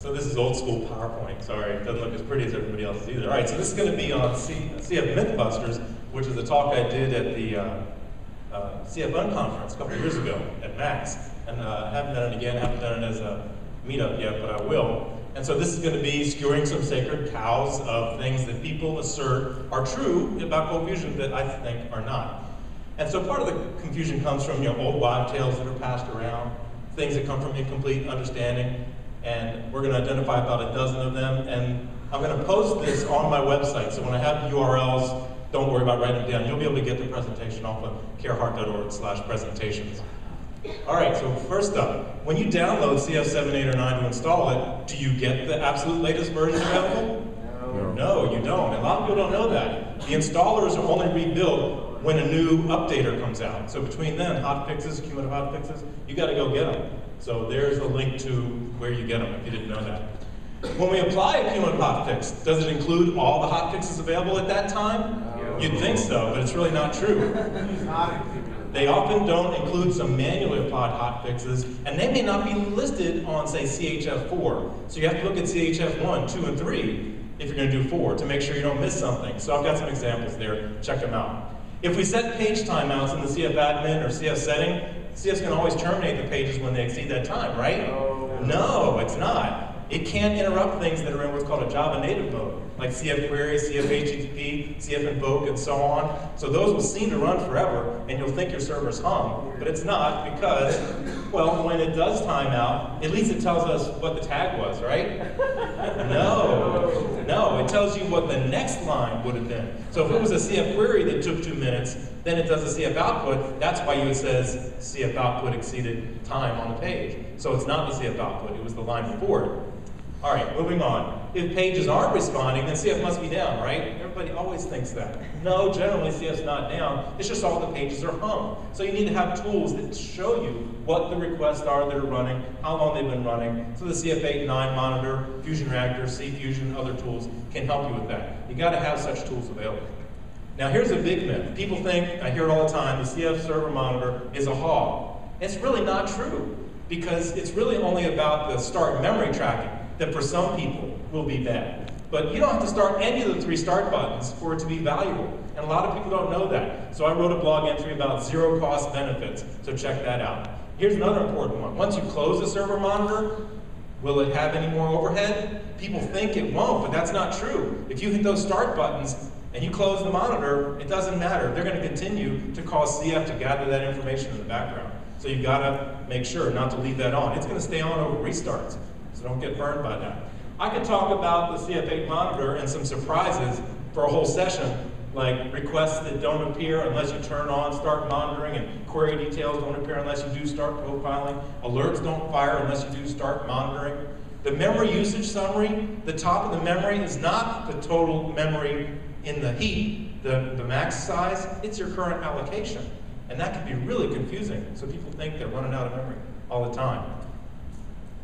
So this is old school PowerPoint. Sorry, it doesn't look as pretty as everybody else's either. All right, so this is going to be on CF Mythbusters, which is a talk I did at the CF Unconference a couple of years ago at Max. And I haven't done it again, haven't done it as a meetup yet, but I will. And so this is going to be skewering some sacred cows of things that people assert are true about cold fusion that I think are not. And so part of the confusion comes from old wives' tales that are passed around, things that come from incomplete understanding. And we're going to identify about a dozen of them, and I'm going to post this on my website. So when I have the URLs, don't worry about writing them down. You'll be able to get the presentation off of arehart.org/presentations. All right, so first up, when you download CF7, 8, or 9 to install it, do you get the absolute latest version available? No, you don't. And a lot of people don't know that. The installers are only rebuilt when a new updater comes out. So between then, hotfixes, cumulative hotfixes, you got to go get them. So there's a link to where you get them if you didn't know that. When we apply a cumulative hotfix, does it include all the hotfixes available at that time? No. You'd think so, but it's really not true. They often don't include some manually applied hotfixes, and they may not be listed on, say, CHF4. So you have to look at CHF1, 2, and 3 if you're going to do 4 to make sure you don't miss something. So I've got some examples there. Check them out. If we set page timeouts in the CF admin or CF setting, CF's can always terminate the pages when they exceed that time, right? No, it's not. It can't interrupt things that are in what's called a Java native mode, like CF query, CF HTTP, CF invoke, and so on. So those will seem to run forever, and you'll think your server's hung, but it's not because, well, when it does time out, at least it tells us what the tag was, right? No, it tells you what the next line would have been. So if it was a CF query that took 2 minutes, then it does a CF output. That's why it says CF output exceeded time on the page. So it's not the CF output, it was the line before it. All right, moving on. If pages aren't responding, then CF must be down, right? Everybody always thinks that. No, generally CF's not down. It's just all the pages are hung. So you need to have tools that show you what the requests are that are running, how long they've been running. So the CF8, 9 monitor, Fusion Reactor, C Fusion, other tools can help you with that. You got to have such tools available. Now here's a big myth. People think, I hear it all the time, the CF server monitor is a hog. It's really not true, because it's really only about the start memory tracking that for some people will be bad. But you don't have to start any of the 3 start buttons for it to be valuable. And a lot of people don't know that. So I wrote a blog entry about zero cost benefits, so check that out. Here's another important one. Once you close the server monitor, will it have any more overhead? People think it won't, but that's not true. If you hit those start buttons and you close the monitor, it doesn't matter. They're going to continue to cause CF to gather that information in the background. So you've got to make sure not to leave that on. It's going to stay on over restarts. So don't get burned by that. I could talk about the CF8 monitor and some surprises for a whole session, like requests that don't appear unless you turn on start monitoring, and query details don't appear unless you do start profiling. Alerts don't fire unless you do start monitoring. The memory usage summary, the top of the memory is not the total memory in the heap, the max size, it's your current allocation. And that can be really confusing, so people think they're running out of memory all the time.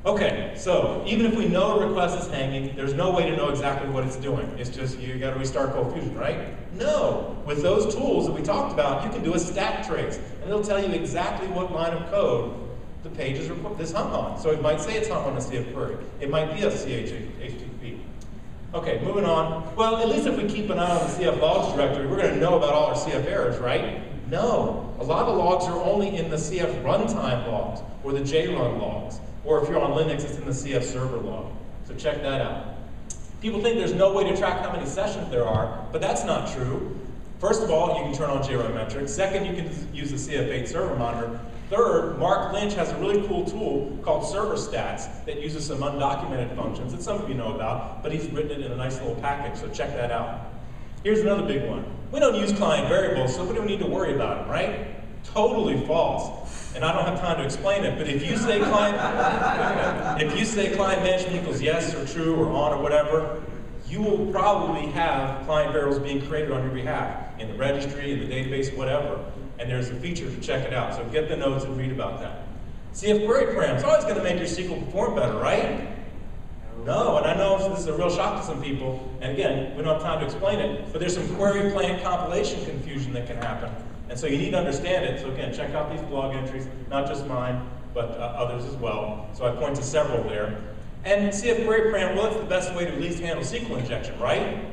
Okay, so even if we know a request is hanging, there's no way to know exactly what it's doing. It's just you got to restart cold fusion, right? No, with those tools that we talked about, you can do a stat trace, and it'll tell you exactly what line of code the page is hung on. So it might say it's hung on a CF query. It might be a HTTP. Okay, moving on. Well, at least if we keep an eye on the CF logs directory, we're going to know about all our CF errors, right? No, a lot of logs are only in the CF runtime logs or the JRun logs. Or if you're on Linux, it's in the CF server log. So check that out. People think there's no way to track how many sessions there are, but that's not true. First of all, you can turn on JRun metrics. Second, you can use the CF8 server monitor. Third, Mark Lynch has a really cool tool called Server Stats that uses some undocumented functions that some of you know about, but he's written it in a nice little package, so check that out. Here's another big one. We don't use client variables, so we don't need to worry about them, right? Totally false. And I don't have time to explain it, but if you say client management equals yes or true or on or whatever, you will probably have client variables being created on your behalf in the registry, in the database, whatever. And there's a feature to check it out. So get the notes and read about that. CF query param is always going to make your SQL perform better, right? No, and I know this is a real shock to some people. And again, we don't have time to explain it, but there's some query plan compilation confusion that can happen. And so you need to understand it. So again, check out these blog entries, not just mine, but others as well. So I point to several there. And CF query parameter, well, it's the best way to at least handle SQL injection, right?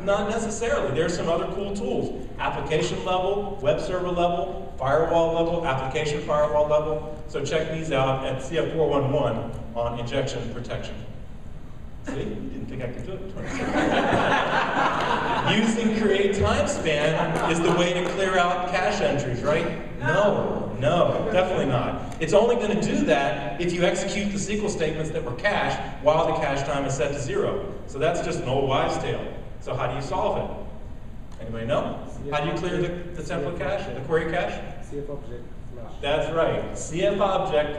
Not necessarily. There's some other cool tools. Application level, web server level, firewall level, application firewall level. So check these out at CF411 on injection protection. See, you didn't think I could do it. Using create time span is the way to clear out cache entries, right? No, definitely not. It's only going to do that if you execute the SQL statements that were cached while the cache time is set to 0. So that's just an old wives' tale. So how do you solve it? Anybody know? How do you clear the template cache, the query cache? cf.Objective flash. That's right. cf.Object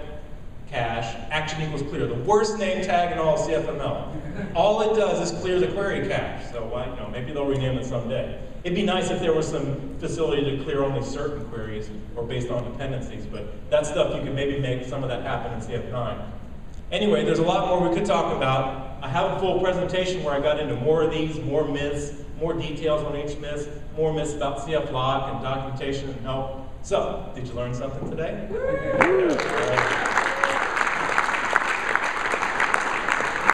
cache action equals clear. The worst name tag in all CFML. All it does is clear the query cache. So why, maybe they'll rename it someday. It'd be nice if there was some facility to clear only certain queries or based on dependencies, but that stuff you can maybe make some of that happen in CF9. Anyway, there's a lot more we could talk about. I have a full presentation where I got into more of these, more myths, more details on each myth, more myths about CF lock and documentation and help. So, did you learn something today?